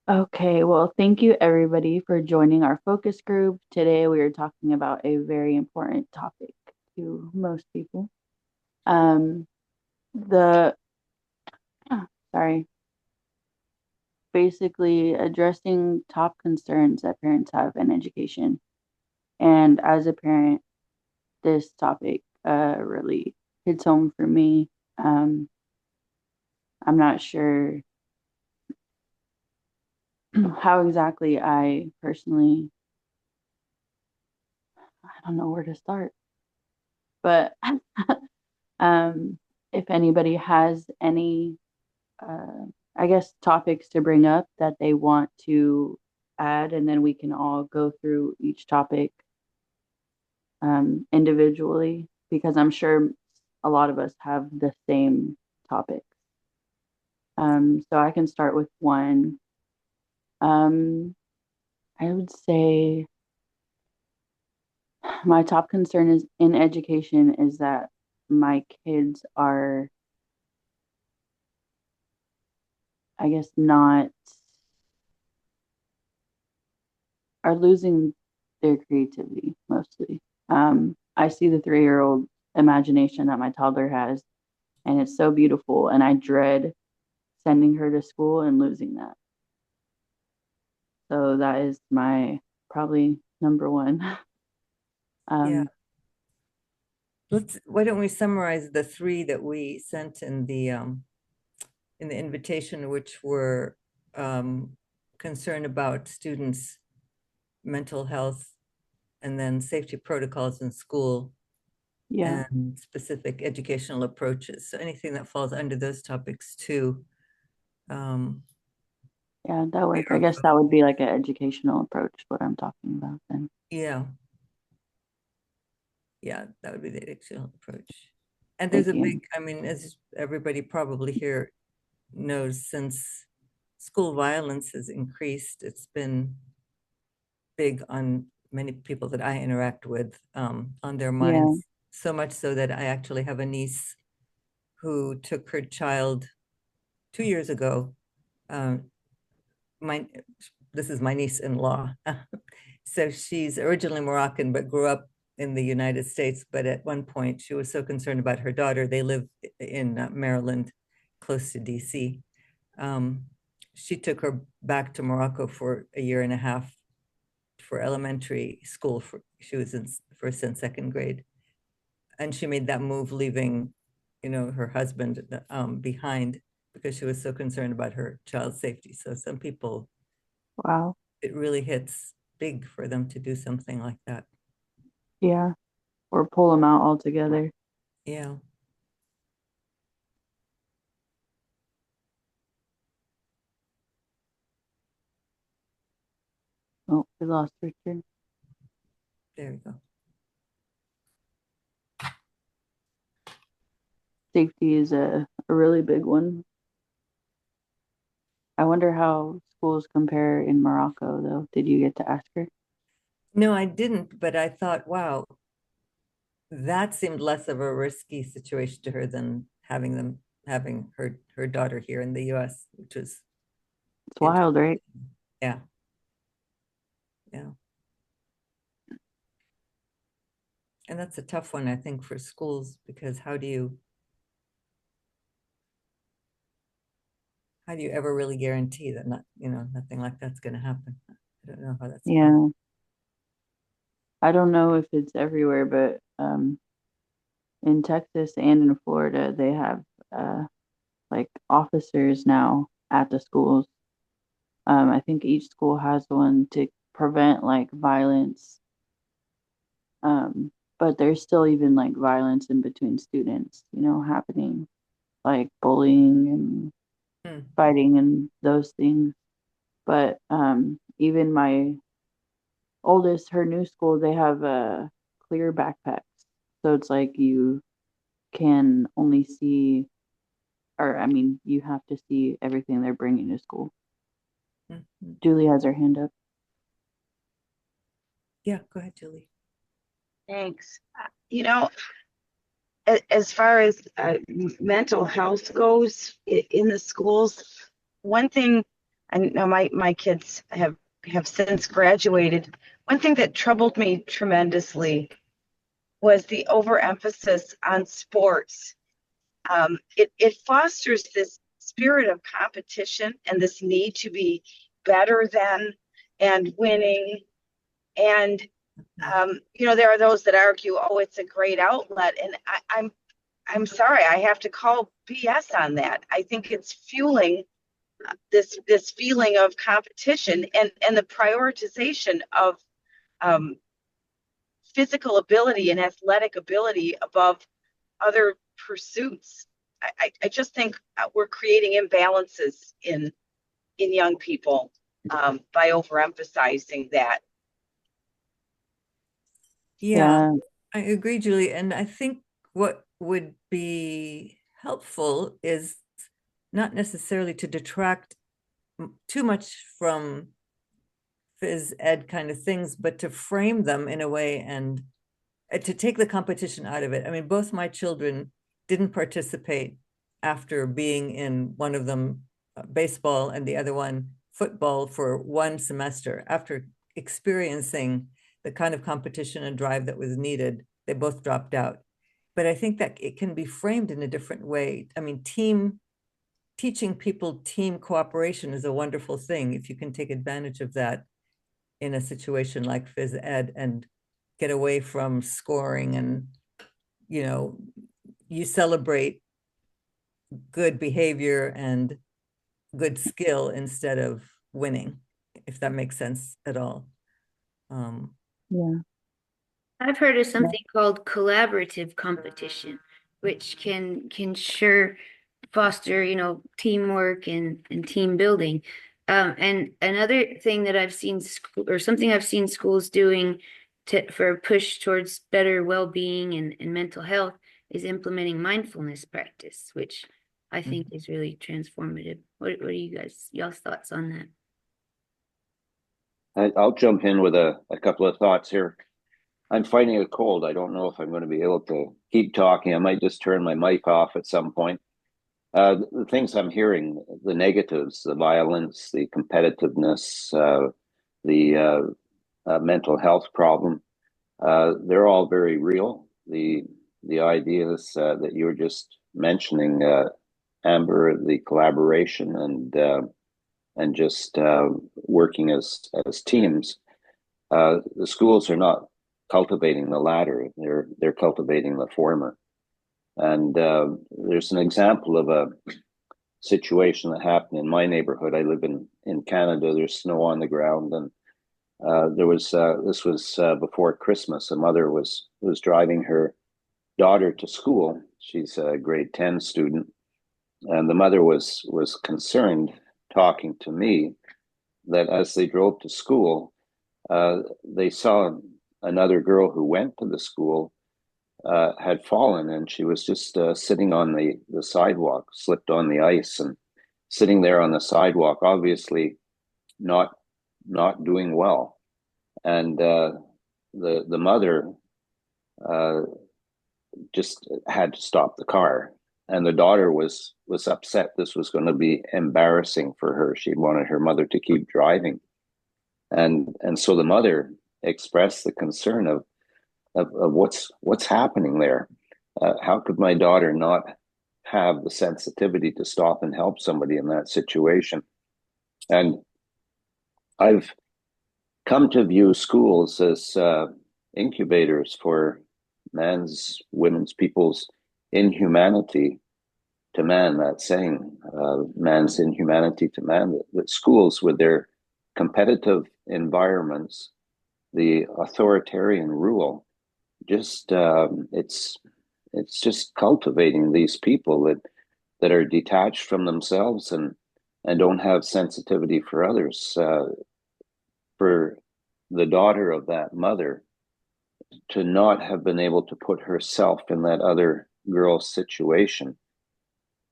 Okay, well, thank you everybody for joining our focus group. Today we are talking about a very important topic to most people. Um, the sorry, basically addressing top concerns that parents have in education. And as a parent, this topic really hits home for me. Um, I'm not sure how exactly I personally, I don't know where to start, but um, if anybody has any, uh, I guess, topics to bring up that they want to add, and then we can all go through each topic individually, because I'm sure a lot of us have the same topics. So I can start with one. Um, I would say my top concern is in education is that my kids are, I guess, not are losing their creativity mostly. I see the 3-year-old imagination that my toddler has, and it's so beautiful. And I dread sending her to school and losing that. So that is my probably number one. Yeah. Um, Why don't we summarize the three that we sent in the invitation, which were um, concern about students' mental health and then safety protocols in school yeah, and specific educational approaches. So anything that falls under those topics too. Um, yeah, that we works. I are guess that would be like an educational approach, what I'm talking about then. yeah, yeah, that would be the educational approach. And there's Thank a you. big, I mean, as everybody probably here knows, since school violence has increased, it's been big on many people that I interact with, on their Yeah, minds. So much so that I actually have a niece who took her child 2 years ago. Um, my this is my niece-in-law. So she's originally Moroccan, but grew up in the United States. But at one point, she was so concerned about her daughter. They live in Maryland, close to DC. Um, she took her back to Morocco for a year and a half for elementary school. She was in first and second grade, and she made that move, leaving, her husband behind because she was so concerned about her child's safety. So some people, wow. it really hits big for them to do something like that. Yeah, or pull them out altogether. Yeah. Oh, we lost Richard. There we go. Safety is a really big one. I wonder how schools compare in Morocco, though. Did you get to ask her? No, I didn't, but I thought, wow, that seemed less of a risky situation to her than having her daughter here in the US, which was It's interesting. wild, right? Yeah, yeah. And that's a tough one, I think, for schools, because how do you ever really guarantee that nothing like that's going to happen? I don't know how that's possible. Yeah. I don't know if it's everywhere, but in Texas and in Florida, they have uh, like officers now at the schools. I think each school has one to prevent like violence. But there's still even like violence in between students, happening, like bullying and Hmm. fighting and those things. But even my oldest, her new school, they have clear backpacks. So it's like you can only see, or I mean, you have to see everything they're bringing to school. Mhm. Julie has her hand up. Yeah, go ahead, Julie. Thanks. As far as mental health goes in the schools, one thing I know my kids have since graduated. One thing that troubled me tremendously was the overemphasis on sports. It fosters this spirit of competition and this need to be better than and winning. And there are those that argue, oh, it's a great outlet, and I'm sorry, I have to call BS on that. I think it's fueling this feeling of competition and the prioritization of um, physical ability and athletic ability above other pursuits. I just think we're creating imbalances in young people by overemphasizing that. Yeah, Yeah, I agree, Julie. And I think what would be helpful is not necessarily to detract too much from phys ed kind of things, but to frame them in a way and to take the competition out of it. I mean, both my children didn't participate after being in one of them baseball and the other one football for one semester. After experiencing the kind of competition and drive that was needed, they both dropped out. But I think that it can be framed in a different way. I mean, teaching people team cooperation is a wonderful thing if you can take advantage of that in a situation like phys ed and get away from scoring and, you know, you celebrate good behavior and good skill instead of winning, if that makes sense at all. Um, yeah, I've heard of yeah, something called collaborative competition, which can sure foster, teamwork and team building. And another thing that I've seen school or something I've seen schools doing for a push towards better well-being and mental health is implementing mindfulness practice, which I think is really transformative. What are y'all's thoughts on that? I'll jump in with a couple of thoughts here. I'm fighting a cold. I don't know if I'm going to be able to keep talking. I might just turn my mic off at some point. The things I'm hearing, the negatives, the violence, the competitiveness, the mental health problem, they're all very real. The ideas that you were just mentioning, Amber, the collaboration and just working as teams. The schools are not cultivating the latter; they're cultivating the former. And there's an example of a situation that happened in my neighborhood. I live in Canada. There's snow on the ground, and there was this was before Christmas. A mother was driving her daughter to school. She's a grade 10 student, and the mother was concerned, talking to me, that as they drove to school, they saw another girl who went to the school had fallen, and she was just sitting on the sidewalk, slipped on the ice, and sitting there on the sidewalk, obviously not not doing well. And the mother uh, just had to stop the car, and the daughter was upset. This was going to be embarrassing for her. She wanted her mother to keep driving, and so the mother expressed the concern of what's happening there. How could my daughter not have the sensitivity to stop and help somebody in that situation? And I've come to view schools as incubators for man's, women's, people's inhumanity to man. That saying, man's inhumanity to man. That schools, with their competitive environments, the authoritarian rule, just it's just cultivating these people that are detached from themselves and don't have sensitivity for others. For the daughter of that mother to not have been able to put herself in that other girl's situation,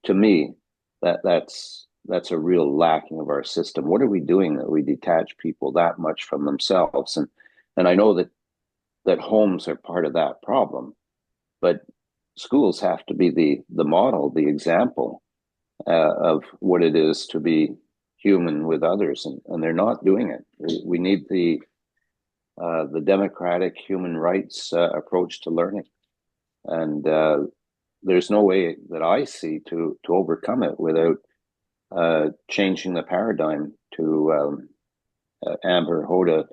to me, that's a real lacking of our system. What are we doing that we detach people that much from themselves? And I know that homes are part of that problem, but schools have to be the model, the example of what it is to be human with others, and they're not doing it. We need the democratic human rights approach to learning, and there's no way that I see to overcome it without changing the paradigm. To Amber, Hoda,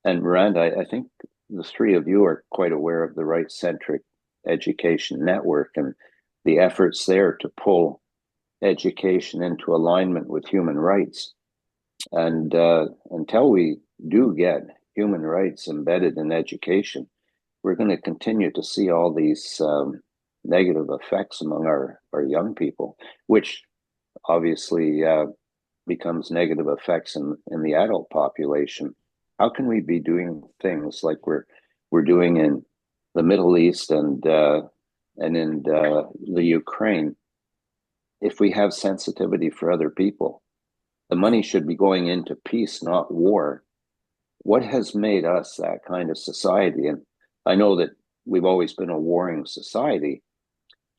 and Miranda, I think the three of you are quite aware of the right-centric education network and the efforts there to pull education into alignment with human rights. And until we do get human rights embedded in education, we're going to continue to see all these negative effects among our young people, which obviously becomes negative effects in the adult population. How can we be doing things like we're doing in the Middle East and in the Ukraine if we have sensitivity for other people? The money should be going into peace, not war. What has made us that kind of society? And I know that we've always been a warring society,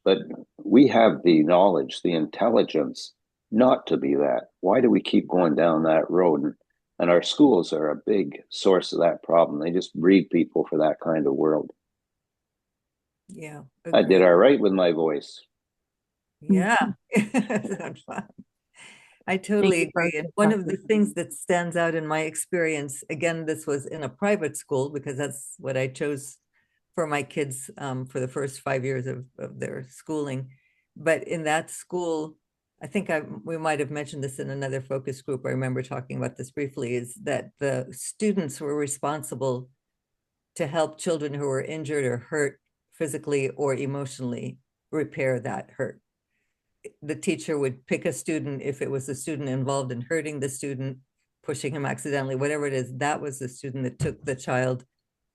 but we have the knowledge, the intelligence not to be that. Why do we keep going down that road? And our schools are a big source of that problem. They just breed people for that kind of world. Yeah. I did all right with my voice. Yeah. I totally agree. And one of the things that stands out in my experience, again, this was in a private school because that's what I chose for my kids for the first 5 years of their schooling. But in that school, I think we might have mentioned this in another focus group. I remember talking about this briefly, is that the students were responsible to help children who were injured or hurt physically or emotionally repair that hurt. The teacher would pick a student if it was a student involved in hurting the student, pushing him accidentally, whatever it is, that was the student that took the child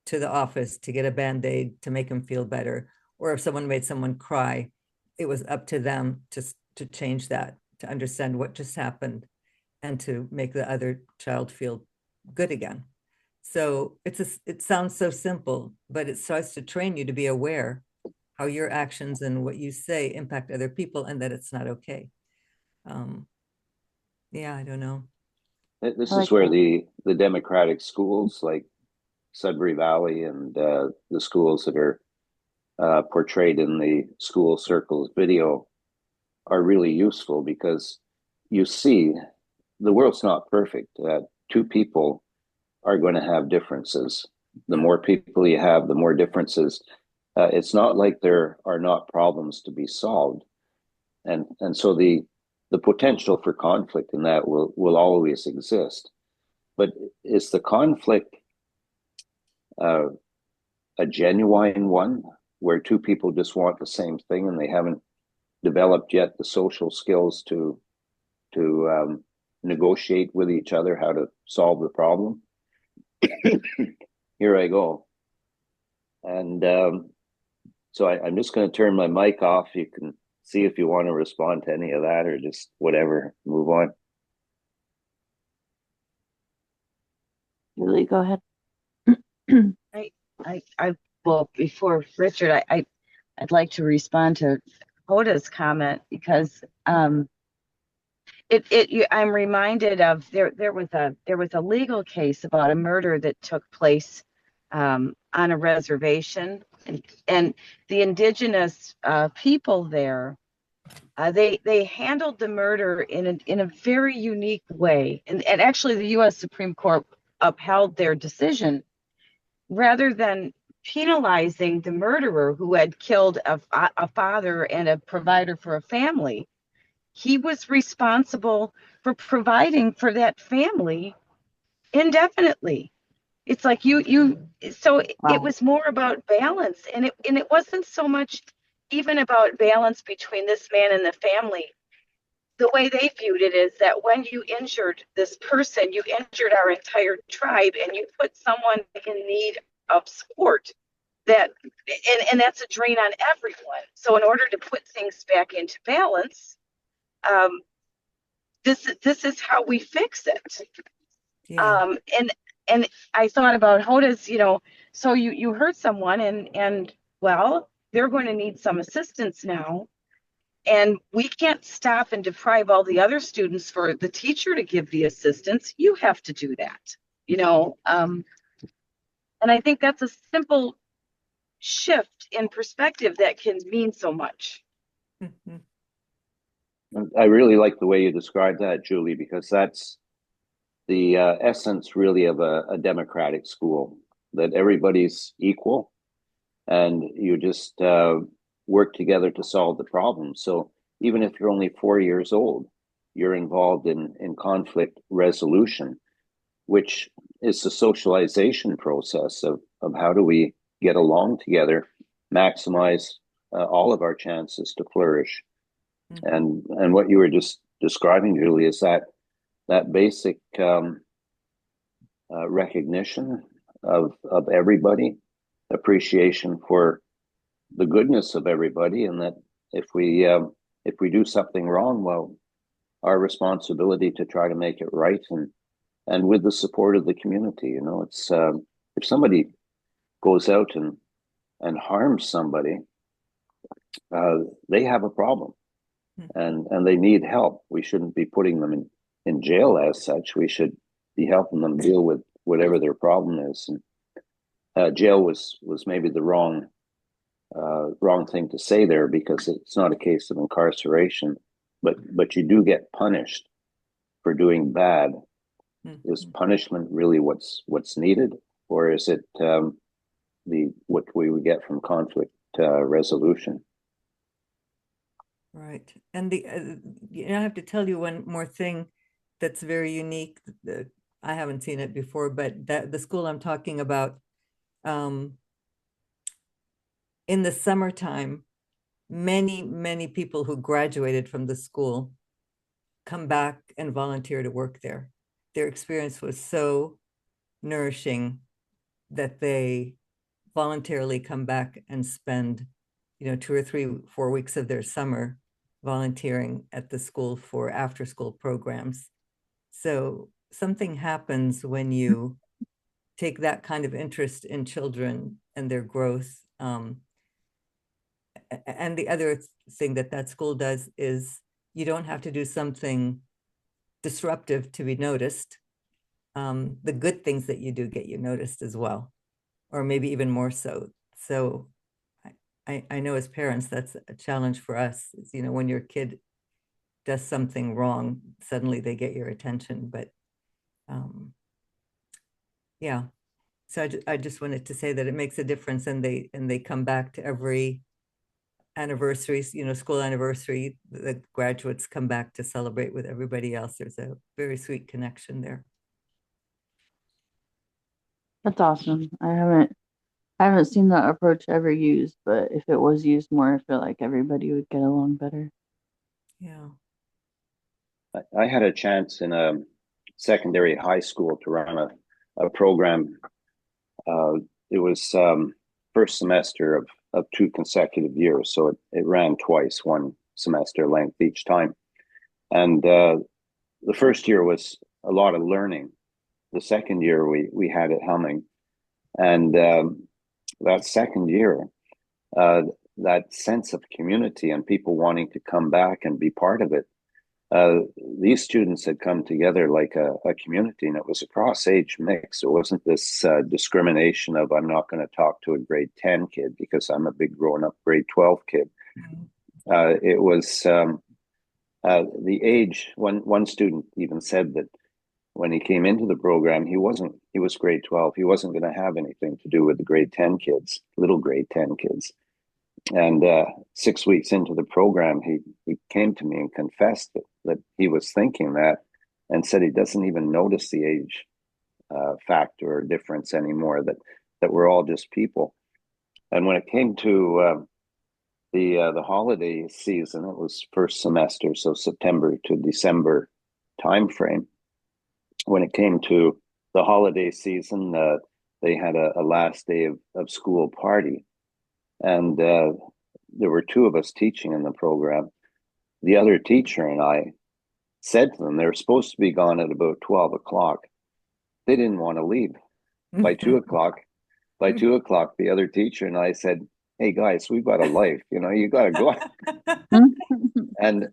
to the office to get a Band-Aid to make him feel better. Or if someone made someone cry, it was up to them to change that, to understand what just happened and to make the other child feel good again. So it sounds so simple, but it starts to train you to be aware how your actions and what you say impact other people and that it's not okay. Yeah, I don't know. This is where the democratic schools like Sudbury Valley and the schools that are portrayed in the school circles video are really useful, because you see the world's not perfect. Two people are going to have differences. The more people you have, the more differences. It's not like there are not problems to be solved, and so the potential for conflict in that will always exist. But is the conflict a genuine one where two people just want the same thing and they haven't developed yet the social skills to negotiate with each other how to solve the problem? Here I go. And so I'm just going to turn my mic off. You can see if you want to respond to any of that or just whatever, move on. Julie, go ahead. Well, before Richard, I'd like to respond to Hoda's comment, because I'm reminded of there was a legal case about a murder that took place on a reservation, and the indigenous people there, they handled the murder in a very unique way, and actually the U.S. Supreme Court upheld their decision. Rather than penalizing the murderer who had killed a father and a provider for a family, he was responsible for providing for that family indefinitely. It's like so Wow. it was more about balance, and it wasn't so much even about balance between this man and the family. The way they viewed it is that when you injured this person, you injured our entire tribe, and you put someone in need of support. And that's a drain on everyone. So in order to put things back into balance, this is how we fix it. Yeah. And I thought about Hoda's, so you hurt someone, and well, they're going to need some assistance now. And we can't stop and deprive all the other students for the teacher to give the assistance. You have to do that, you know. And I think that's a simple shift in perspective that can mean so much. Mhm. I really like the way you described that, Julie, because that's the essence really of a democratic school, that everybody's equal and you just work together to solve the problem. So even if you're only 4 years old, you're involved in conflict resolution, which is the socialization process of how do we get along together, maximize all of our chances to flourish. And what you were just describing, Julie, is that basic recognition of everybody, appreciation for the goodness of everybody, and that if we do something wrong, well, our responsibility to try to make it right, and with the support of the community. You know, it's if somebody goes out and harms somebody, they have a problem, and they need help. We shouldn't be putting them in jail as such. We should be helping them deal with whatever their problem is. And jail was maybe the wrong thing to say there, because it's not a case of incarceration, but you do get punished for doing bad. Is punishment really what's needed, or is it the what we would get from conflict resolution? Right. And I have to tell you one more thing that's very unique. I haven't seen it before, but that the school I'm talking about, in the summertime, many people who graduated from the school come back and volunteer to work there. Their experience was so nourishing that they voluntarily come back and spend, 2 or 3, 4 weeks of their summer volunteering at the school for after school programs. So something happens when you take that kind of interest in children and their growth. And the other thing that school does is you don't have to do something disruptive to be noticed. The good things that you do get you noticed as well, or maybe even more so. So I know as parents, that's a challenge for us. Is, when your kid does something wrong, suddenly they get your attention. But yeah, so I just wanted to say that it makes a difference, and they come back to every anniversaries, school anniversary. The graduates come back to celebrate with everybody else. There's a very sweet connection there. That's awesome. I haven't seen that approach ever used, but if it was used more, I feel like everybody would get along better. Yeah. I had a chance in a secondary high school to run a program. It was first semester of 2 consecutive years, so it ran twice, one semester length each time. And the first year was a lot of learning. The second year we had it humming, and that second year, that sense of community and people wanting to come back and be part of it. These students had come together like a community, and it was a cross-age mix. It wasn't this discrimination of I'm not going to talk to a grade 10 kid because I'm a big grown-up grade 12 kid. It was the age. One student even said that when he came into the program, he was grade 12. He wasn't going to have anything to do with the grade 10 kids, little grade 10 kids. And 6 weeks into the program, he came to me and confessed that he was thinking that, and said he doesn't even notice the age factor or difference anymore, that we're all just people. And when it came to the holiday season, it was first semester, so September to December timeframe. When it came to the holiday season, they had a last day of school party. And there were 2 of us teaching in the program. The other teacher and I said to them, they were supposed to be gone at about 12 o'clock. They didn't want to leave. By 2 o'clock, the other teacher and I said, hey guys, we've got a life, you got to go. And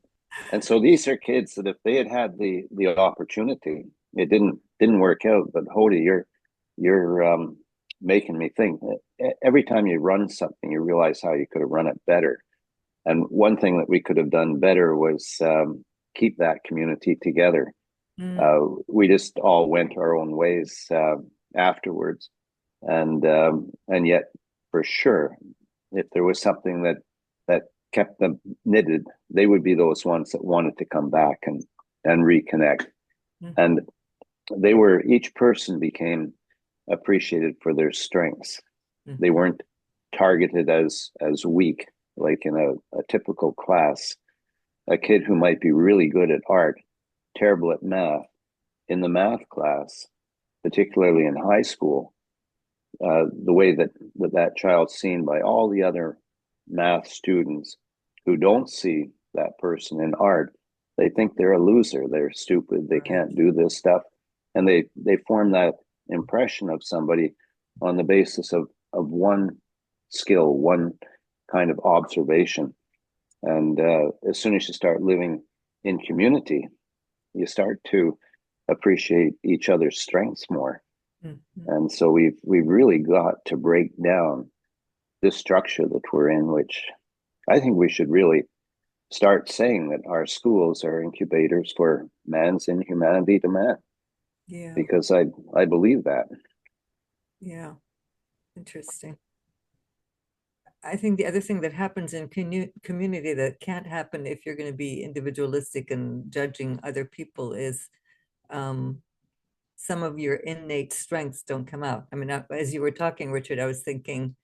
so these are kids that if they had had the opportunity, it didn't work out. But Hoda, you're making me think. Every time you run something, you realize how you could have run it better. And one thing that we could have done better was keep that community together. We just all went our own ways afterwards, and yet for sure, if there was something that kept them knitted, they would be those ones that wanted to come back and reconnect. And they were, each person became appreciated for their strengths. They weren't targeted as weak, like in a typical class. A kid who might be really good at art, terrible at math, in the math class, particularly in high school, the way that child's seen by all the other math students who don't see that person in art, they think they're a loser, they're stupid, they can't do this stuff, and they form that impression of somebody on the basis of one skill, one kind of observation. And as soon as you start living in community, you start to appreciate each other's strengths more. And so we've really got to break down this structure that we're in, which I think we should really start saying that our schools are incubators for man's inhumanity to man. Yeah. Because I believe that. Yeah. Interesting. I think the other thing that happens in community that can't happen if you're going to be individualistic and judging other people is some of your innate strengths don't come out. I mean, as you were talking, Richard, I was thinking,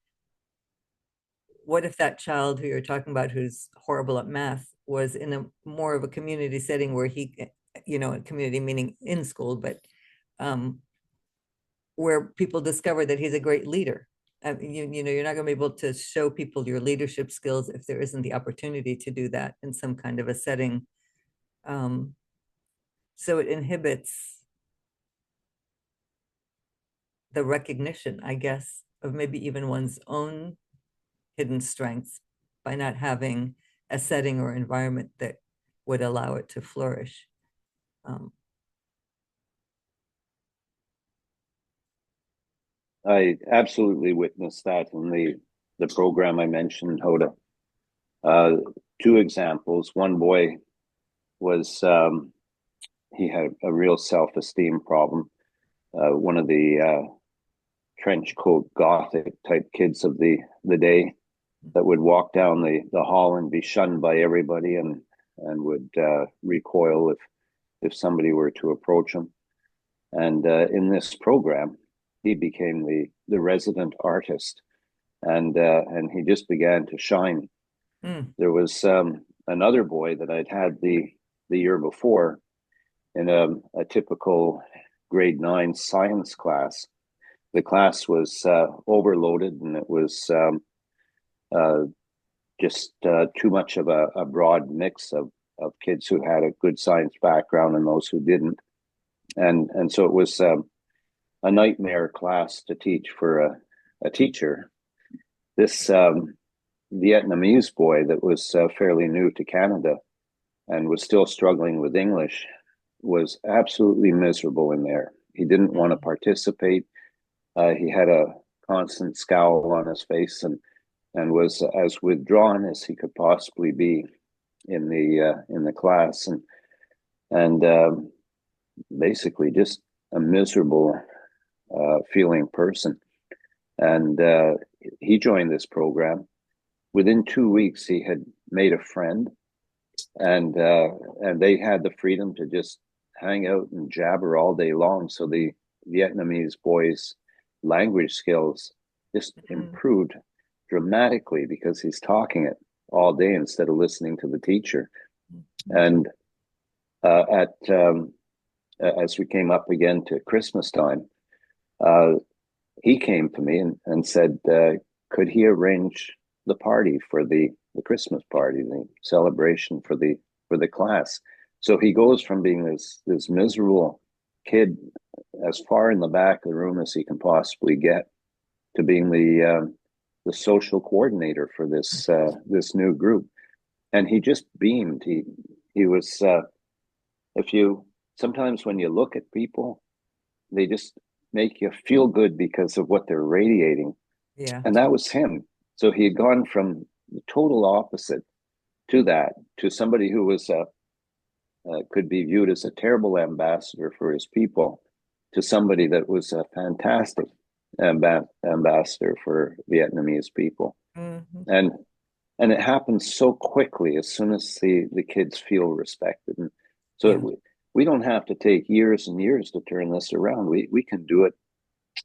what if that child who you're talking about who's horrible at math was in a more of a community setting where he, community meaning in school, but where people discover that he's a great leader. You're not going to be able to show people your leadership skills if there isn't the opportunity to do that in some kind of a setting. So it inhibits the recognition, I guess, of maybe even one's own hidden strengths by not having a setting or environment that would allow it to flourish. I absolutely witnessed that in the program I mentioned, Hoda. Two examples. One boy was he had a real self-esteem problem. One of the trench coat gothic type kids of the day that would walk down the hall and be shunned by everybody and would recoil if somebody were to approach him. And in this program, he became the resident artist, and he just began to shine. There was another boy that I'd had the year before in a typical grade 9 science class. The class was overloaded, and it was just too much of a broad mix of kids who had a good science background and those who didn't. And so it was a nightmare class to teach for a teacher. This Vietnamese boy that was fairly new to Canada and was still struggling with English was absolutely miserable in there. He didn't want to participate. He had a constant scowl on his face and was as withdrawn as he could possibly be in the class, and basically just a miserable feeling person. And he joined this program. Within 2 weeks, he had made a friend, and they had the freedom to just hang out and jabber all day long. So the Vietnamese boys' language skills just improved dramatically because he's talking it all day instead of listening to the teacher. And as we came up again to Christmas time, he came to me and said, could he arrange the party for the Christmas party, the celebration for the class? So he goes from being this miserable kid as far in the back of the room as he can possibly get to being the social coordinator for this new group, and he just beamed. He was if you sometimes when you look at people, they just make you feel good because of what they're radiating, Yeah. and that was him. So he had gone from the total opposite to that to somebody who was could be viewed as a terrible ambassador for his people to somebody that was a fantastic ambassador for Vietnamese people. Mm-hmm. And it happens so quickly as soon as the kids feel respected. And so Yeah. we don't have to take years and years to turn this around. We can do it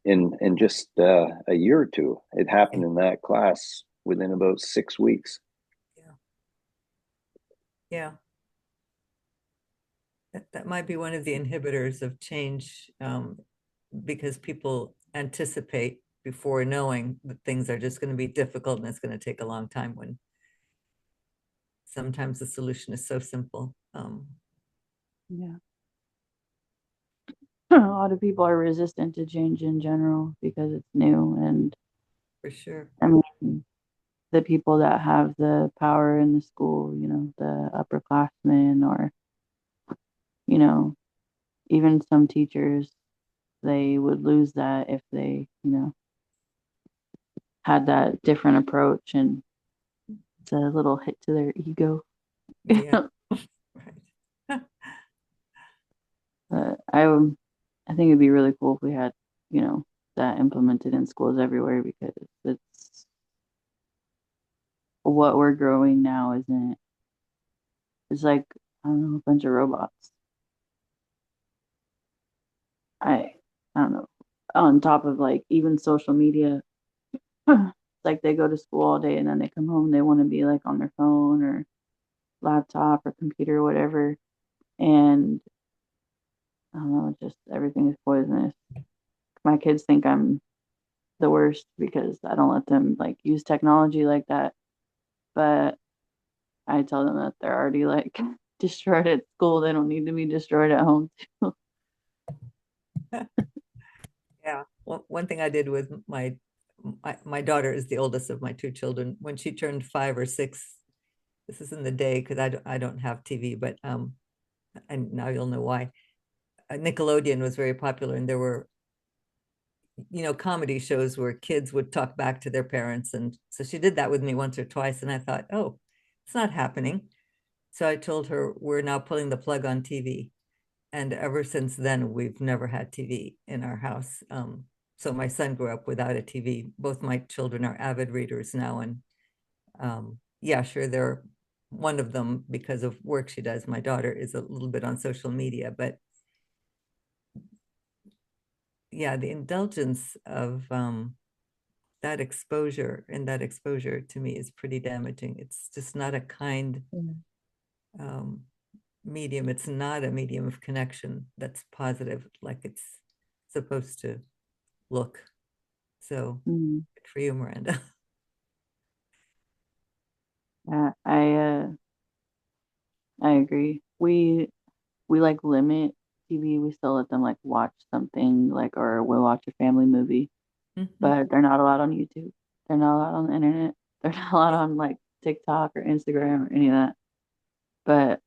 in just a year or two. It happened in that class within about 6 weeks. Yeah. Yeah. That might be one of the inhibitors of change, because people anticipate before knowing that things are just going to be difficult and it's going to take a long time, when sometimes the solution is so simple. Yeah. A lot of people are resistant to change in general because it's new. And For sure. I mean, the people that have the power in the school, you know, the upperclassmen, or, you know, even some teachers, they would lose that if they, you know, had that different approach, and it's a little hit to their ego. Yeah. Right. But I think it'd be really cool if we had, you know, that implemented in schools everywhere, because it's what we're growing now, isn't it? It's like, I don't know, a bunch of robots. I I don't know. On top of like even social media, it's like they go to school all day and then they come home, they want to be like on their phone or laptop or computer or whatever. And I don't know, just everything is poisonous. My kids think I'm the worst because I don't let them like use technology like that. But I tell them that they're already like destroyed at school. They don't need to be destroyed at home too. Yeah. One thing I did with my daughter is the oldest of my two children. When she turned 5 or 6, this is in the day because I don't have TV, but and now you'll know why. Nickelodeon was very popular, and there were, comedy shows where kids would talk back to their parents. And so she did that with me once or twice. And I thought, oh, it's not happening. So I told her, we're now pulling the plug on TV. And ever since then, we've never had TV in our house. So my son grew up without a TV. Both my children are avid readers now. And yeah, sure, they're one of them, because of work she does. My daughter is a little bit on social media, but yeah, the indulgence of that exposure to me is pretty damaging. It's just not a kind um, medium. It's not a medium of connection that's positive like it's supposed to look. So Mm, good for you, Miranda. yeah, I agree. We like limit TV. We still let them like watch something like, or we watch a family movie, Mhm. but they're not allowed on YouTube. They're not allowed on the internet. They're not allowed on like TikTok or Instagram or any of that. But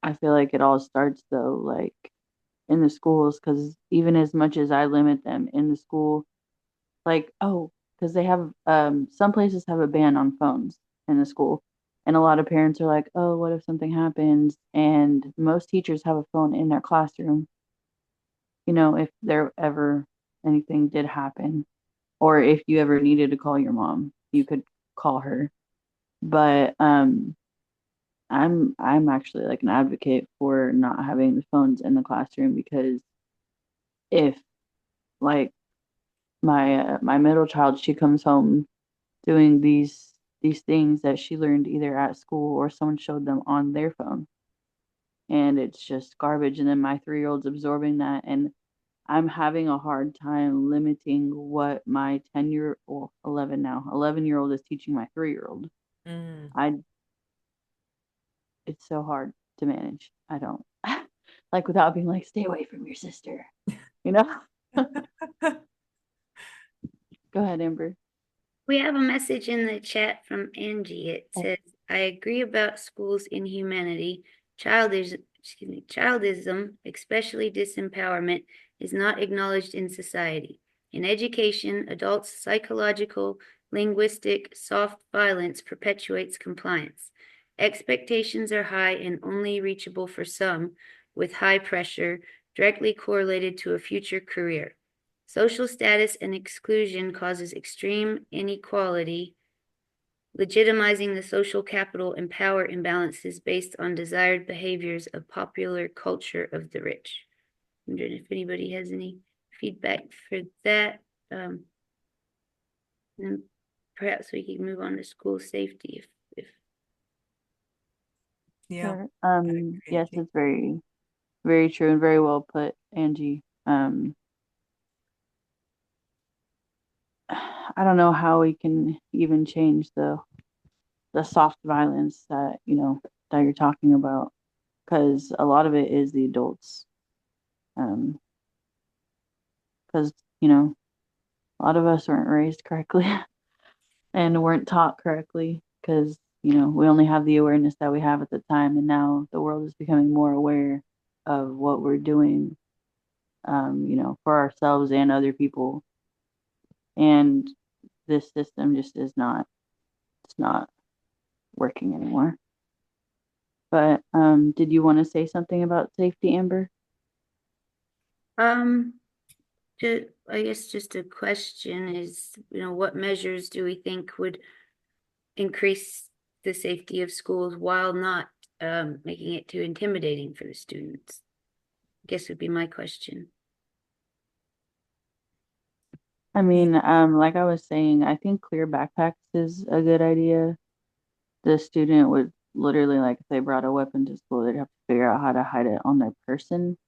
I feel like it all starts though, like in the schools, because even as much as I limit them in the school, like, oh, because they have some places have a ban on phones in the school. And a lot of parents are like, oh, what if something happens? And most teachers have a phone in their classroom, you know, if there ever anything did happen, or if you ever needed to call your mom, you could call her. But I'm actually like an advocate for not having the phones in the classroom, because if like my middle child, she comes home doing these things that she learned either at school or someone showed them on their phone, and it's just garbage, and then my 3-year-old's absorbing that, and I'm having a hard time limiting what my 10-year or 11 now 11-year-old is teaching my 3-year-old. Mm. I It's so hard to manage. I don't like, without being like, stay away from your sister, you know. Go ahead, Amber. We have a message in the chat from Angie. It says, I agree about schools' inhumanity. Childism, especially disempowerment, is not acknowledged in society. In education, adults' psychological, linguistic, soft violence perpetuates compliance. Expectations are high and only reachable for some, with high pressure, directly correlated to a future career. Social status and exclusion causes extreme inequality, legitimizing the social capital and power imbalances based on desired behaviors of popular culture of the rich. I'm wondering if anybody has any feedback for that. And perhaps we can move on to school safety if Yeah, Sure. agree, Yes, Angie. it's very, very true and very well put, Angie. I don't know how we can even change the soft violence that, that you're talking about, because a lot of it is the adults. Because, a lot of us weren't raised correctly and weren't taught correctly because, we only have the awareness that we have at the time. And now the world is becoming more aware of what we're doing, for ourselves and other people. And this system just it's not working anymore. But did you want to say something about safety, Amber? I guess just a question is, what measures do we think would increase the safety of schools while not making it too intimidating for the students? I guess would be my question. I mean, like I was saying, I think clear backpacks is a good idea. The student would literally, like, if they brought a weapon to school, they'd have to figure out how to hide it on their person,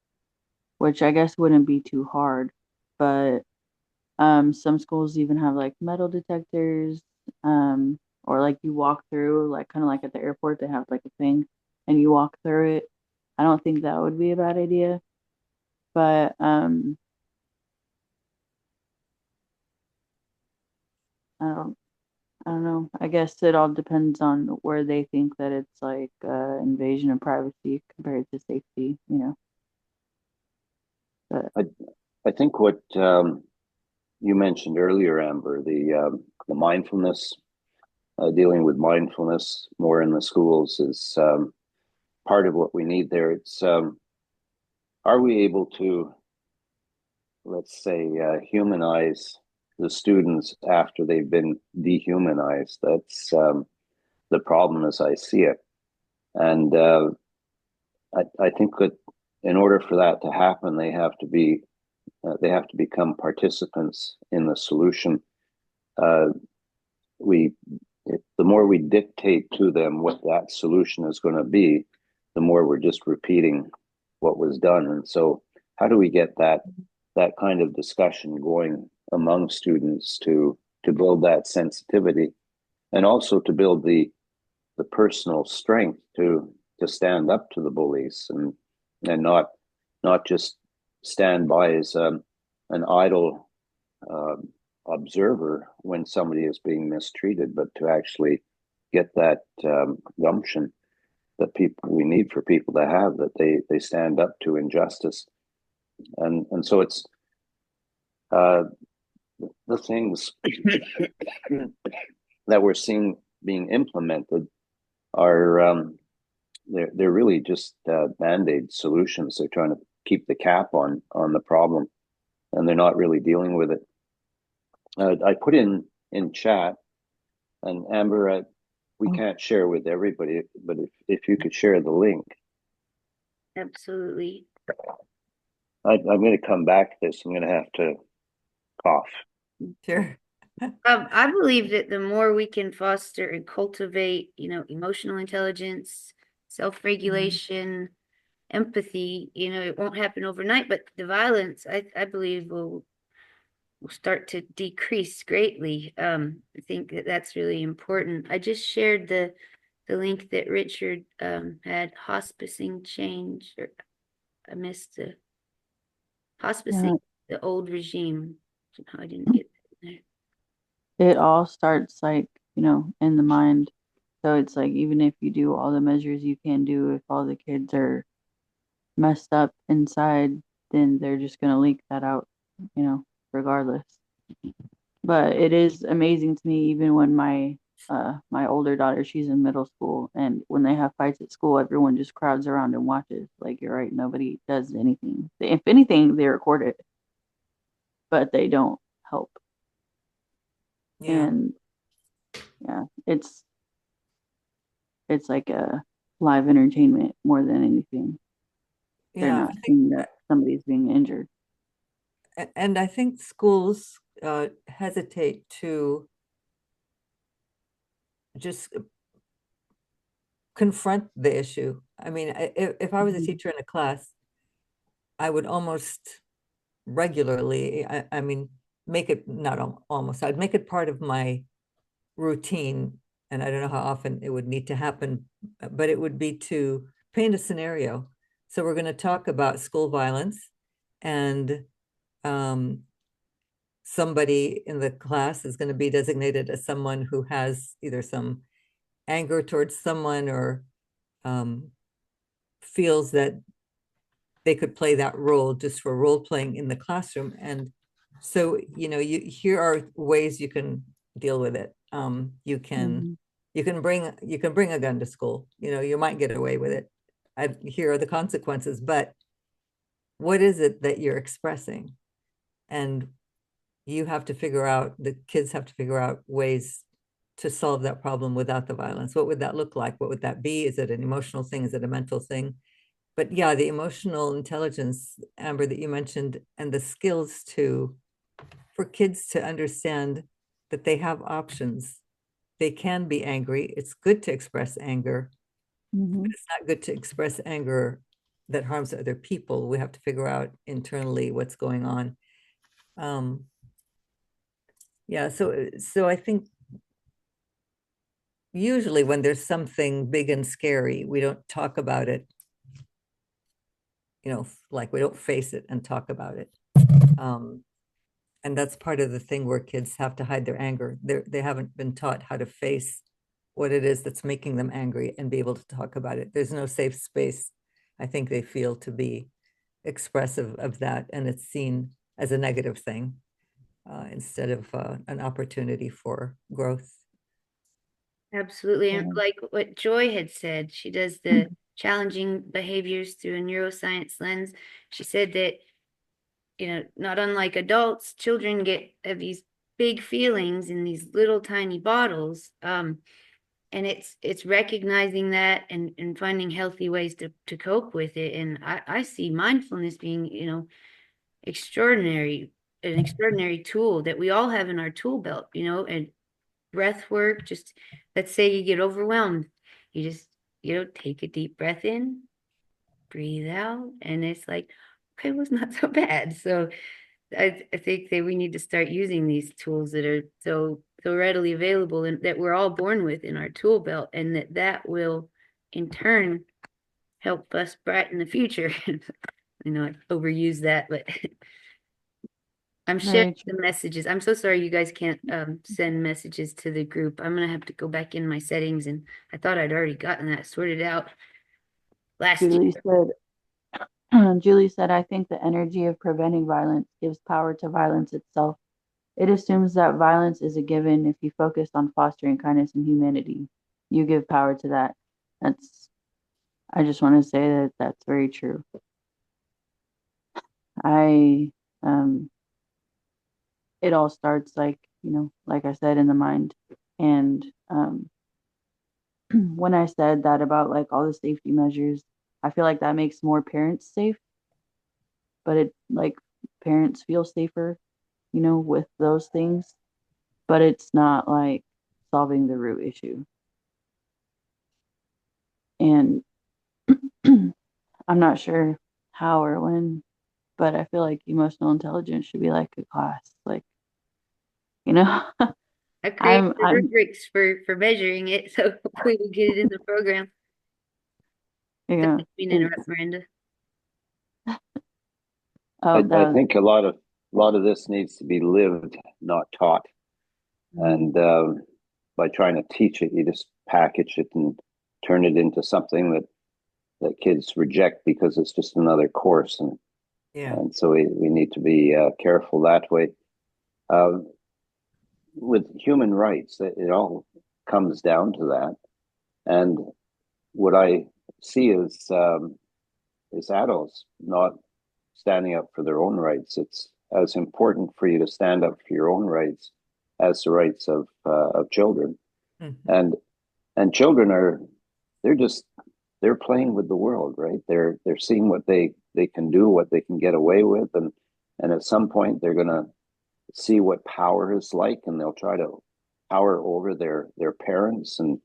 which I guess wouldn't be too hard. But some schools even have like metal detectors, or like you walk through, like kind of like at the airport, they have like a thing and you walk through it. I don't think that would be a bad idea. But I don't I don't know. I guess it all depends on where they think that it's like invasion of privacy compared to safety. But I think what you mentioned earlier, Amber, the mindfulness, dealing with mindfulness more in the schools is part of what we need there. It's are we able to, let's say, humanize the students after they've been dehumanized? That's the problem as I see it. And I think that in order for that to happen, they have to become participants in the solution. Uh, we the more we dictate to them what that solution is going to be, the more we're just repeating what was done. And so, how do we get that kind of discussion going among students to build that sensitivity, and also to build the personal strength to stand up to the bullies and not just stand by as an idle uh, observer when somebody is being mistreated, but to actually get that gumption that people we need for people to have, that they stand up to injustice. And so it's uh, the things that we're seeing being implemented are they're really just band-aid solutions. They're trying to keep the cap on the problem, and they're not really dealing with it. I put in chat, and Amber, we can't share with everybody, but if you could share the link. Absolutely. I'm going to come back to this. I'm going to have to cough. Sure. I believe that the more we can foster and cultivate, emotional intelligence, self-regulation, empathy, it won't happen overnight, but the violence, I believe will start to decrease greatly. I think that that's really important. I just shared the link that Richard had, hospicing change, or I missed the yeah, hospicing the old regime. Somehow I didn't get that in there. it all starts like, in the mind. So it's like even if you do all the measures you can do, if all the kids are messed up inside, then they're just gonna leak that out, regardless. But it is amazing to me, even when my older daughter, she's in middle school, and when they have fights at school, everyone just crowds around and watches. Like you're right, nobody does anything. If anything, they record it, but they don't help. Yeah. And yeah, it's like a live entertainment more than anything. They're Yeah, not seeing that somebody's being injured. and I think schools hesitate to just confront the issue. I mean, if I was a Mhm. teacher in a class, I would almost regularly, I mean, make it not almost, I'd make it part of my routine. And I don't know how often it would need to happen, but it would be to paint a scenario. So we're going to talk about school violence, and um, somebody in the class is going to be designated as someone who has either some anger towards someone or um, feels that they could play that role just for role playing in the classroom. And so, here are ways you can deal with it. You can Mhm. bring a gun to school. You might get away with it. Here are the consequences, but what is it that you're expressing? And the kids have to figure out ways to solve that problem without the violence. What would that look like? What would that be? Is it an emotional thing? Is it a mental thing? But yeah, the emotional intelligence, Amber, that you mentioned, and the skills for kids to understand that they have options. They can be angry. It's good to express anger, but Mhm. it's not good to express anger that harms other people. We have to figure out internally what's going on. Um, yeah, so I think usually when there's something big and scary, we don't talk about it, like we don't face it and talk about it. Um, and that's part of the thing where kids have to hide their anger. They haven't been taught how to face what it is that's making them angry and be able to talk about it. There's no safe space, I think they feel, to be expressive of that, and it's seen as a negative thing instead of an opportunity for growth. Absolutely. And Yeah. like what Joy had said, she does the challenging behaviors through a neuroscience lens. She said that, not unlike adults, children have these big feelings in these little tiny bottles. And it's recognizing that and finding healthy ways to cope with it. And I see mindfulness being, extraordinary, an extraordinary tool that we all have in our tool belt, and breath work. Just let's say you get overwhelmed, you just take a deep breath in, breathe out, and it's like, okay, well, it's not so bad. So I think that we need to start using these tools that are so readily available and that we're all born with in our tool belt, and that will in turn help us brighten the future. I overuse that, but I'm sharing Very the true. messages. I'm so sorry you guys can't send messages to the group. I'm gonna have to go back in my settings, and I thought I'd already gotten that sorted out last Julie year. said, I think the energy of preventing violence gives power to violence itself. It assumes that violence is a given. If you focus on fostering kindness and humanity, you give power to that. That's, I just want to say that that's very true. I, um, it all starts like, like I said, in the mind. And when I said that about like all the safety measures, I feel like that makes more parents safe, but it like parents feel safer, with those things, but it's not like solving the root issue. And I'm not sure how or when, but I feel like emotional intelligence should be like a class. Like, you know, I created I'm, the I'm, rubrics for measuring it, so hopefully we'll get it in the program. So yeah, I didn't interrupt it's, Miranda. oh, I that was, think a lot of this needs to be lived, not taught. And by trying to teach it, you just package it and turn it into something that kids reject because it's just another course. Yeah. And so we need to be careful that way. With human rights, it all comes down to that. And what I see is adults not standing up for their own rights. It's as important for you to stand up for your own rights as the rights of children. Mm-hmm. And children they're playing with the world, right? They're seeing what they can do, what they can get away with, and at some point they're gonna see what power is like, and they'll try to power over their parents and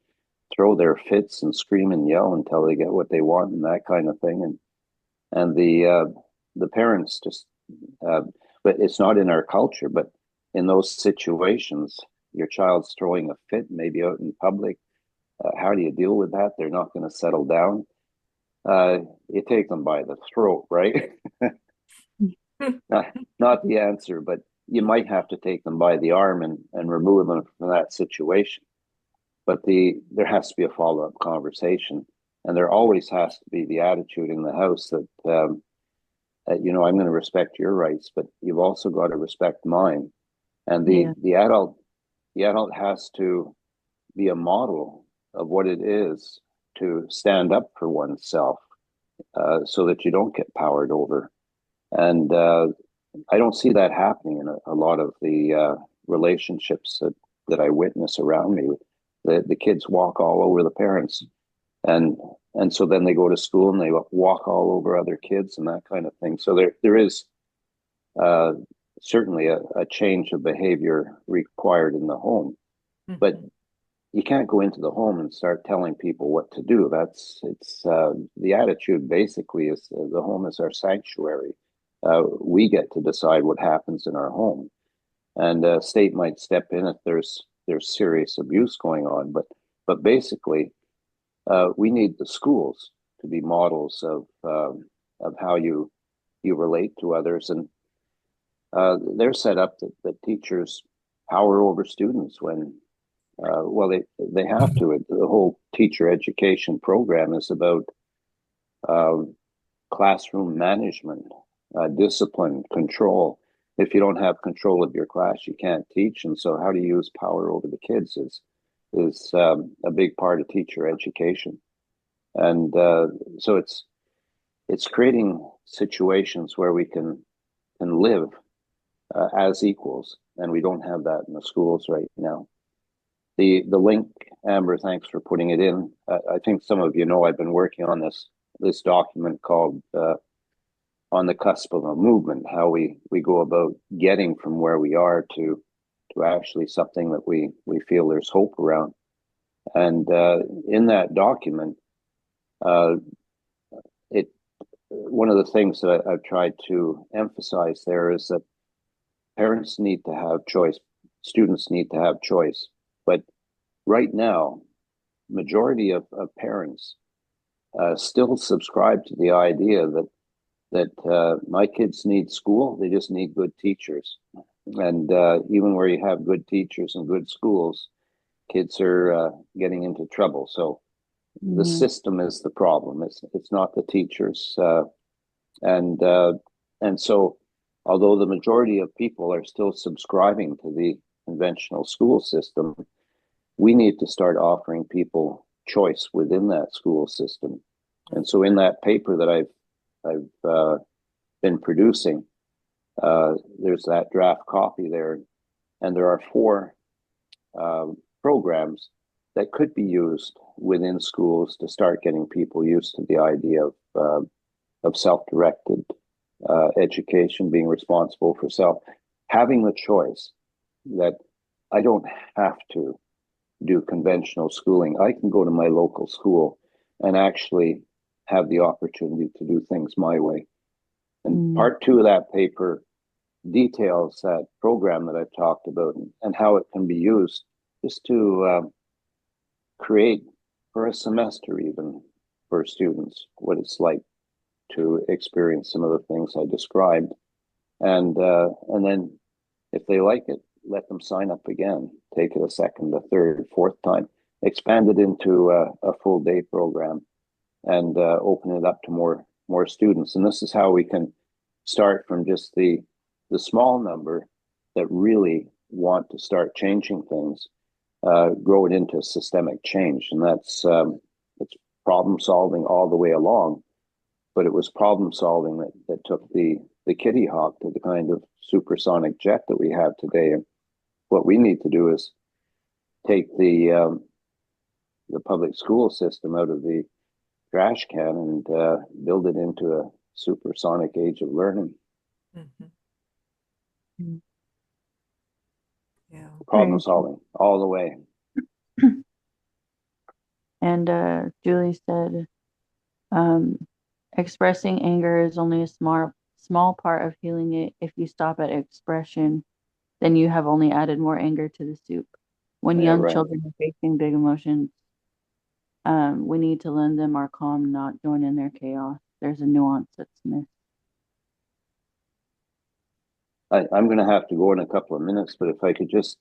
throw their fits and scream and yell until they get what they want and that kind of thing. And the parents just but it's not in our culture, but in those situations, your child's throwing a fit, maybe out in public. How do you deal with that? They're not going to settle down. You take them by the throat, right? not the answer, but you might have to take them by the arm and remove them from that situation. But there has to be a follow-up conversation, and there always has to be the attitude in the house that I'm going to respect your rights, but you've also got to respect mine. And the adult has to be a model of what it is to stand up for oneself, so that you don't get powered over. And I don't see that happening in a lot of the relationships that I witness around me. The kids walk all over the parents, and so then they go to school and they walk all over other kids and that kind of thing. So there is uh, certainly a change of behavior required in the home, Mm-hmm. but you can't go into the home and start telling people what to do. It's the attitude basically is the home is our sanctuary. We get to decide what happens in our home, and state might step in if there's serious abuse going on. But basically, we need the schools to be models of how you relate to others, and they're set up that teachers power over students when well, they have to. The whole teacher education program is about classroom management, discipline, control. If you don't have control of your class, you can't teach. And so, how to use power over the kids is a big part of teacher education. And so it's creating situations where we can live as equals, and we don't have that in the schools right now. The link, Amber, thanks for putting it in. I think some of you know I've been working on this document called "On the Cusp of a Movement," how we go about getting from where we are to actually something that we feel there's hope around. And in that document, uh, it one of the things that I've tried to emphasize there is that parents need to have choice, students need to have choice, but right now, majority of parents still subscribe to the idea that my kids need school, they just need good teachers. And even where you have good teachers and good schools, kids are getting into trouble. So the system is the problem. It's not the teachers. And so, although the majority of people are still subscribing to the conventional school system, we need to start offering people choice within that school system. And so in that paper that I've been producing, there's that draft copy there, and there are 4 programs that could be used within schools to start getting people used to the idea of self-directed education, being responsible for self, having the choice that I don't have to do conventional schooling. I can go to my local school and actually have the opportunity to do things my way. And part 2 of that paper details that program that I've talked about and how it can be used just to create for a semester, even for students, what it's like to experience some of the things I described. And then if they like it, let them sign up again, take it a second, a third, fourth time, expand it into a full day program, and open it up to more students. And this is how we can start from just the small number that really want to start changing things, grow it into systemic change. And that's problem solving all the way along. But it was problem solving that took the Kitty Hawk to the kind of supersonic jet that we have today. And what we need to do is take the public school system out of the trash can and build it into a supersonic age of learning. Mm-hmm. Yeah. Problem solving all the way. And Julie said, expressing anger is only a small part of healing it. If you stop at expression, then you have only added more anger to the soup. When young children are facing big emotions, we need to lend them our calm, not join in their chaos. There's a nuance that's missed. I'm going to have to go in a couple of minutes, but if I could just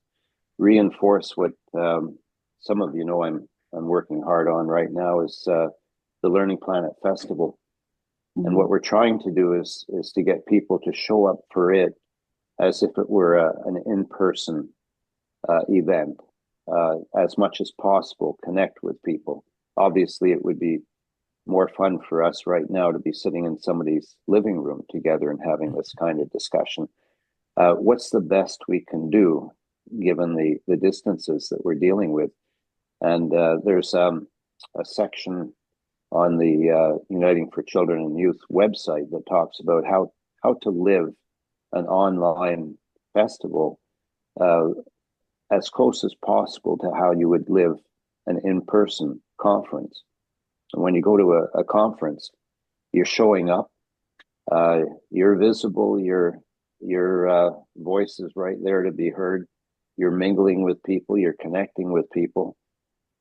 reinforce what some of you know I'm working hard on right now is the Learning Planet Festival. And what we're trying to do is to get people to show up for it as if it were an in-person event, as much as possible, connect with people. Obviously, it would be more fun for us right now to be sitting in somebody's living room together and having this kind of discussion. What's the best we can do given the distances that we're dealing with? And there's a section on the Uniting for Children and Youth website that talks about how to live an online festival as close as possible to how you would live an in-person conference. And when you go to a conference, you're showing up, you're visible, your voice is right there to be heard, you're mingling with people, you're connecting with people.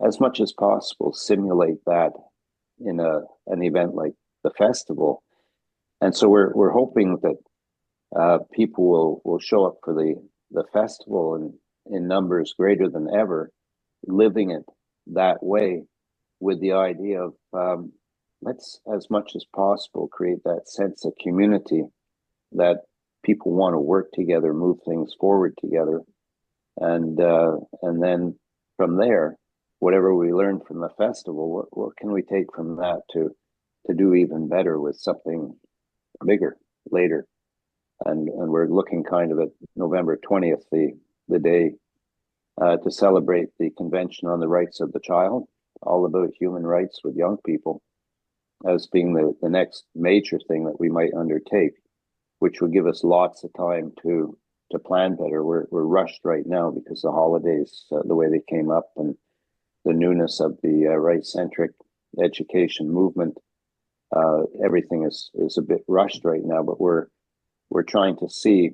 As much as possible, simulate that in an event like the festival. And so we're hoping that people will show up for the festival in numbers greater than ever, living it that way, with the idea of let's, as much as possible, create that sense of community, that people want to work together, move things forward together, and then from there, whatever we learn from the festival, what can we take from that to do even better with something bigger later? And we're looking kind of at November 20th, the day to celebrate the Convention on the Rights of the Child, all about human rights with young people, as being the next major thing that we might undertake, which would give us lots of time to plan better. We're rushed right now because the holidays, the way they came up, and the newness of the right-centric education movement. Everything is a bit rushed right now, but we're trying to see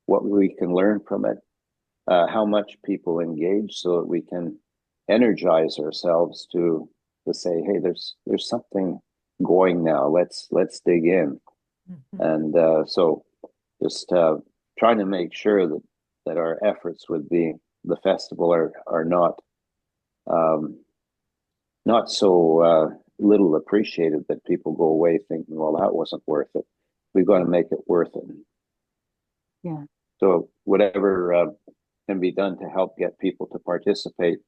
what we can learn from it, how much people engage, so that we can energize ourselves to say, hey, there's something going now. Let's dig in. Mm-hmm. And so just trying to make sure that our efforts with the festival are not so little appreciated that people go away thinking, well, that wasn't worth it. We've got to make it worth it. Yeah. So whatever can be done to help get people to participate.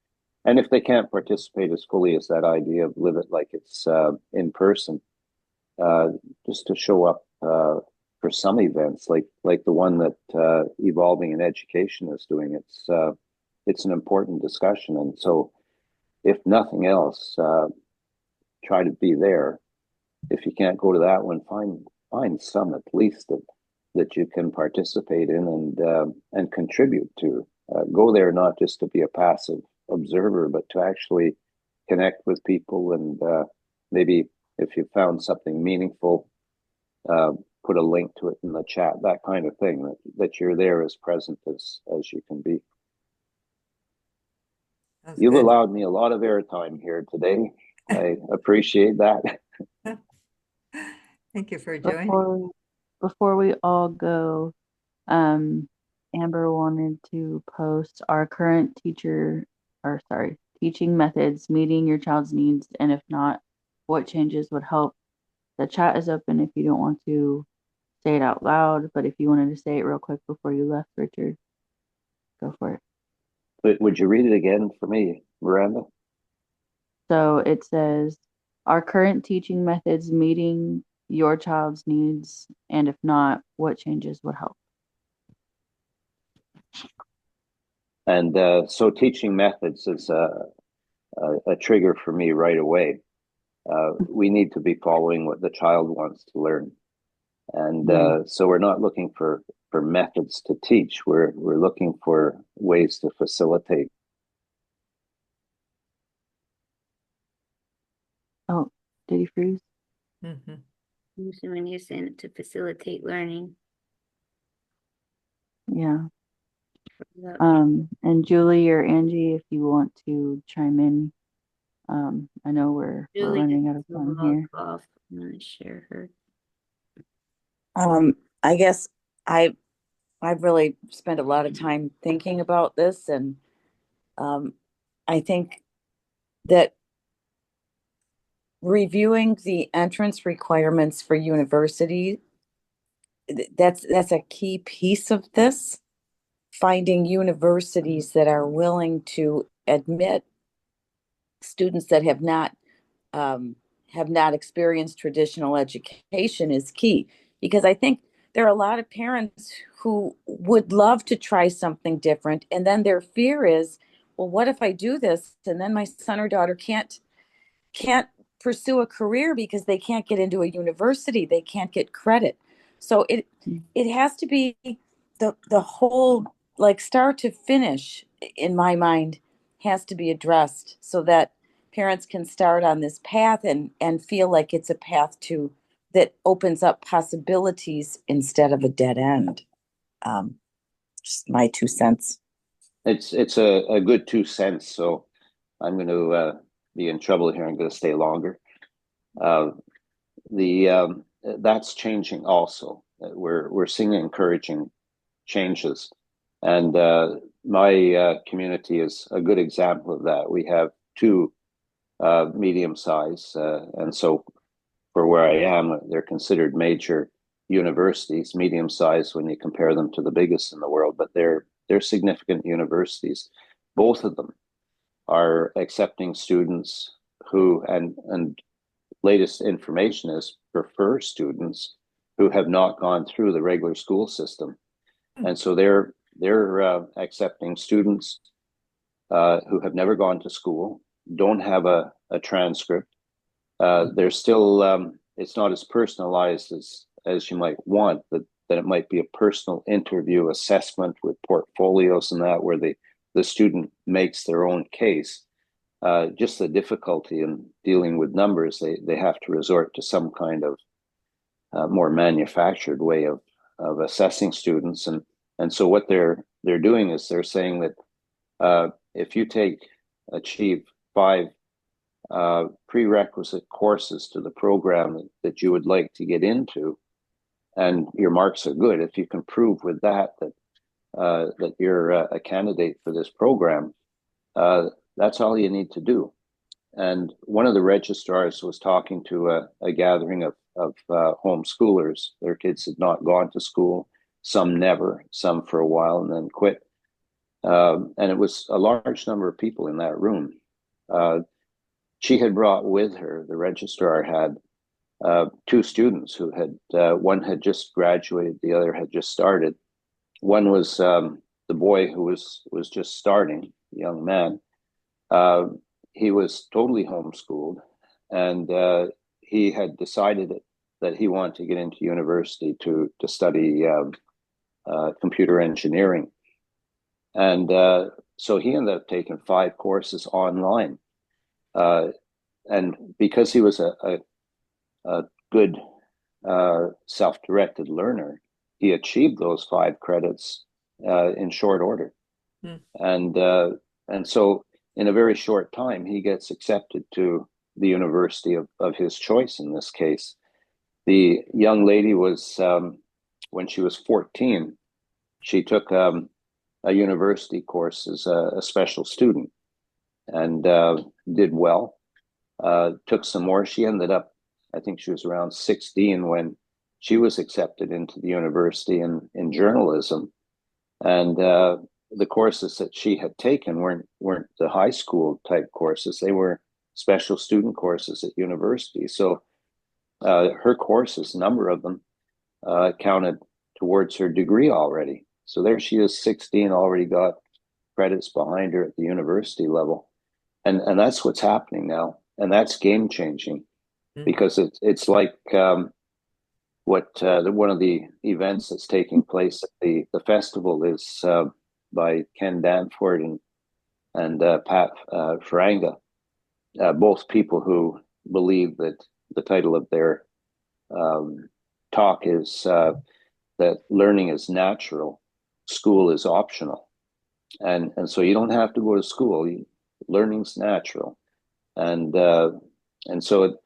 And if they can't participate as fully as that idea of live it like it's in person, just to show up for some events like the one that Evolving in Education is doing. It's an important discussion. And so if nothing else, try to be there. If you can't go to that one, find some at least that you can participate in and contribute to. Go there not just to be a passive observer, but to actually connect with people, and maybe if you found something meaningful, put a link to it in the chat, that kind of thing, that you're there as present as you can be. You've allowed me a lot of airtime here today. I appreciate that. Thank you for joining. Before we all go, and Amber wanted to post our current teaching methods meeting your child's needs, and if not, what changes would help. The chat is open if you don't want to say it out loud, but if you wanted to say it real quick before you left, Richard, go for it. But would you read it again for me, Miranda? So it says, our current teaching methods meeting your child's needs, and if not, what changes would help? And so teaching methods is a trigger for me right away. We need to be following what the child wants to learn. And so we're not looking for methods to teach. We're looking for ways to facilitate. Oh, did he freeze? Mm-hmm. I'm assuming you're saying it to facilitate learning. Yeah. And Julie or Angie, if you want to chime in, I know we're running out of time here. I'm gonna share her. I guess I've really spent a lot of time thinking about this, and I think that reviewing the entrance requirements for university, that's a key piece of this. Finding universities that are willing to admit students that have not experienced traditional education is key, because I think there are a lot of parents who would love to try something different, and then their fear is, well, what if I do this and then my son or daughter can't pursue a career because they can't get into a university, they can't get credit. So it has to be the whole, like, start to finish, in my mind, has to be addressed so that parents can start on this path and feel like it's a path to that opens up possibilities instead of a dead end. Just my 2 cents. It's a good 2 cents. So I'm going to be in trouble here. I'm going to stay longer. That's changing also. We're seeing encouraging changes, and my community is a good example of that. We have two medium size, and so for where I am, they're considered major universities, medium size when you compare them to the biggest in the world, but they're significant universities. Both of them are accepting students who, and latest information is, prefer students who have not gone through the regular school system. And so they're accepting students who have never gone to school, don't have a transcript. They're still, it's not as personalized as you might want, that it might be a personal interview assessment with portfolios and that, where the student makes their own case. Just the difficulty in dealing with numbers, they have to resort to some kind of more manufactured way of assessing students. And so what they're doing is they're saying that if you achieve 5 prerequisite courses to the program that you would like to get into, and your marks are good, if you can prove with that you're a candidate for this program, that's all you need to do. And one of the registrars was talking to a gathering of homeschoolers. Their kids had not gone to school, some never, some for a while and then quit. And it was a large number of people in that room. She had brought with her, the registrar had, 2 students who had, one had just graduated, the other had just started. One was the boy who was just starting, young man. He was totally homeschooled, and he had decided that he wanted to get into university to study computer engineering. And so he ended up taking 5 courses online. And because he was a good self-directed learner, he achieved those 5 credits in short order. And so in a very short time, he gets accepted to the university of his choice in this case. The young lady was, when she was 14, she took a university course as a special student and did well. Took some more. She ended up, I think she was around 16 when she was accepted into the university in journalism. And the courses that she had taken weren't the high school type courses. They were special student courses at university. So her courses, a number of them, counted towards her degree already. So there she is, 16, already got credits behind her at the university level. And that's what's happening now. And that's game changing because it's like what one of the events that's taking place at the festival is by Ken Danford and Pat Faranga, both people who believe that the title of their talk is that learning is natural, school is optional, and so you don't have to go to school. Learning's natural, and so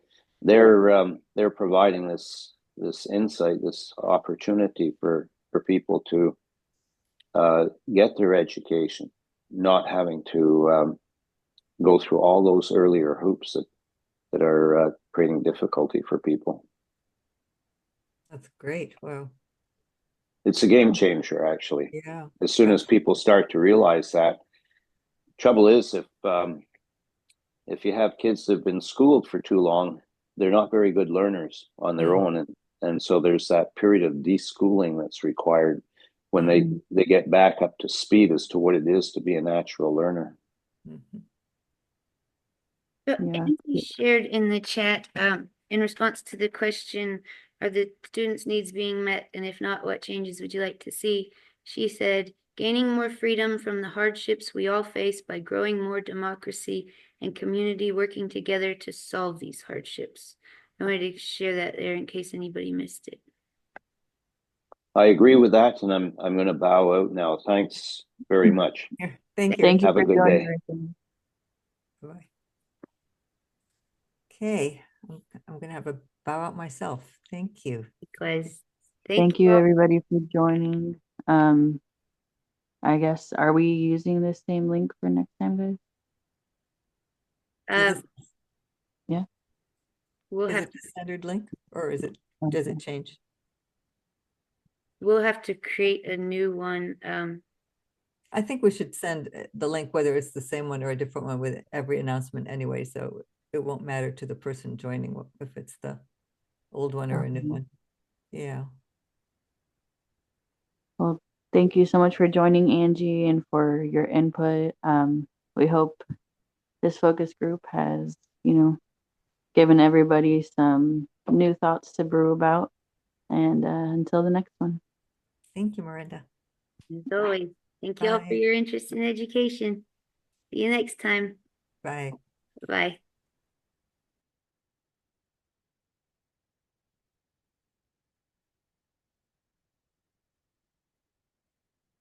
they're providing this insight, this opportunity for people to get their education, not having to go through all those earlier hoops that are creating difficulty for people. That's great. Wow. It's a game changer, actually. Yeah. As soon as people start to realize that. Trouble is, if you have kids that have been schooled for too long, they're not very good learners on their own, and so there's that period of deschooling that's required when they get back up to speed as to what it is to be a natural learner. So Yeah. Andy shared in the chat, in response to the question, are the students' needs being met? And if not, what changes would you like to see? She said, gaining more freedom from the hardships we all face by growing more democracy and community working together to solve these hardships. I wanted to share that there in case anybody missed it. I agree with that, and I'm going to bow out now. Thanks very much. Thank you. Thank you Have for a good joining day. us. Bye. Okay, I'm going to have a bow out myself. Thank you. Because Thank you, everybody, for joining. I guess, are we using the same link for next time, guys? Yeah. We'll Is have it the standard link or does it change? We'll have to create a new one. I think we should send the link, whether it's the same one or a different one, with every announcement anyway, so it won't matter to the person joining if it's the old one or a new one. Yeah. Well, thank you so much for joining, Angie, and for your input. We hope this focus group has, given everybody some new thoughts to brew about. And until the next one. Thank you, Miranda. As always, thank you all for Bye. your interest in education. See you next time. Bye. Bye.